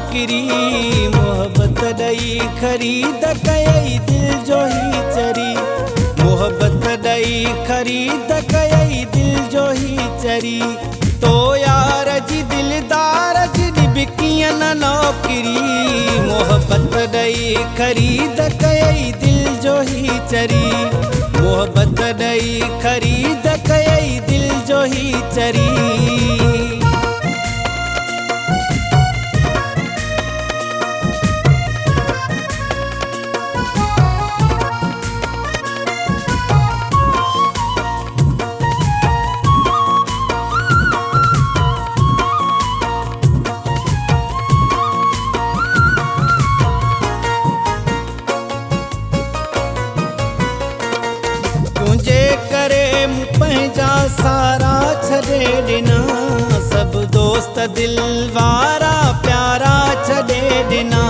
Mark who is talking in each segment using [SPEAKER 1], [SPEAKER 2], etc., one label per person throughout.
[SPEAKER 1] नौकरी मोहब्बत ॾई ख़रीद कयई दिल जो ही चरी मोहब्बत ॾई ख़रीद कयई दिल जो ही चरी तो यार जी दिलदार जी बिकिय न नौकरी मोहब्बत ॾई ख़रीद कयई दिल जो ही चरी मोहब्बत ॾई ख़रीद कयई दिल जो ही चरी। तुझे करे पंहिंजा सारा छॾे ॾिना सभु दोस्त दिल वारा प्यारा छॾे ॾिना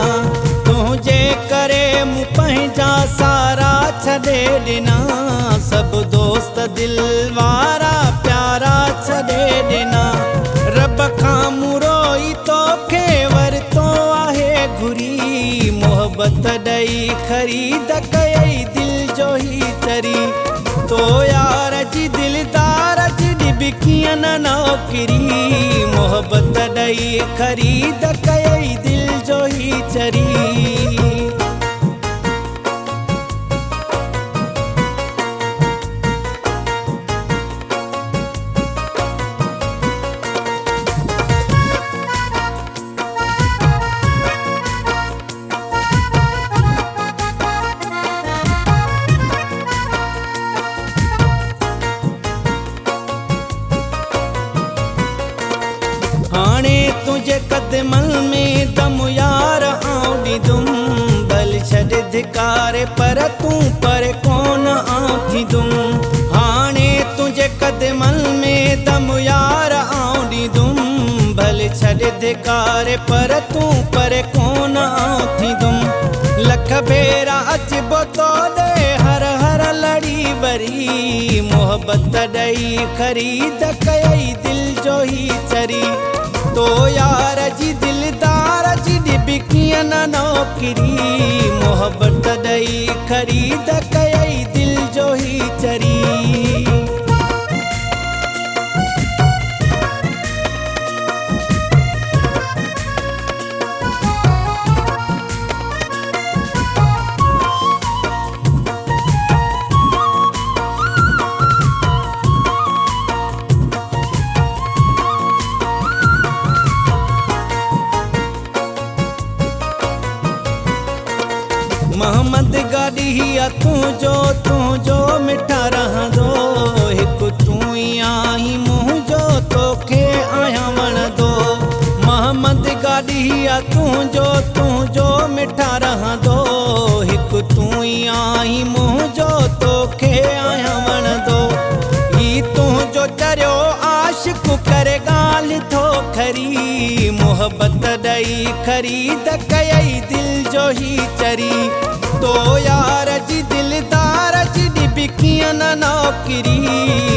[SPEAKER 1] तुझे करे पंहिंजा सारा छॾे ॾिना सभु दोस्त दिल वारा प्यारा छॾे ॾिना रब खां मुरोई तोखे वरितो आहे घुरी मोहब्बत ॾई ख़रीद कयई दिल जो ही चरी तो यार जी दिलदार जी बिकिय न नौकरी मोहब्बत ॾई ख़रीद कयई दिल जो ही चरी। हाणे तुझे कदमन में दम यार आऊं ॾींदुम भल छॾ धिकारे पर तूं पर कोन आऊं थींदुम हाणे तुझे कदमन में दम यार आऊं ॾींदुम भल छॾ धिकारे पर तूं पर कोन आऊं थींदुम लख भेरा अचबो तो ॾे हर हर लड़ी वरी मोहब्बत ॾई ख़रीद कयई दिल जो ही चरी तो यार जी दिलदार जी बिकिय न नौकरी मोहब्बत ॾई ख़रीद कयई दिल जो ही चरी। मोहम्मद गाॾी हीअ तुंहिंजो मिठा रहंदो हिकु तूं ई आहीं मुंहिंजो तोखे आहियां वणंदो मोहम्मद गाॾी हीअ तुंहिंजो मिठा रहंदो हिकु तूं ई आहीं मुंहिंजो तोखे आहियां वणंदो ही तुंहिंजो चरियो आशिक़ करे ॻाल्हि थो खरी मोहब्बत ॾई ख़रीद कयई दिल जो ही चरी तो यार जी दिलदार जी बिकिय न नौकरी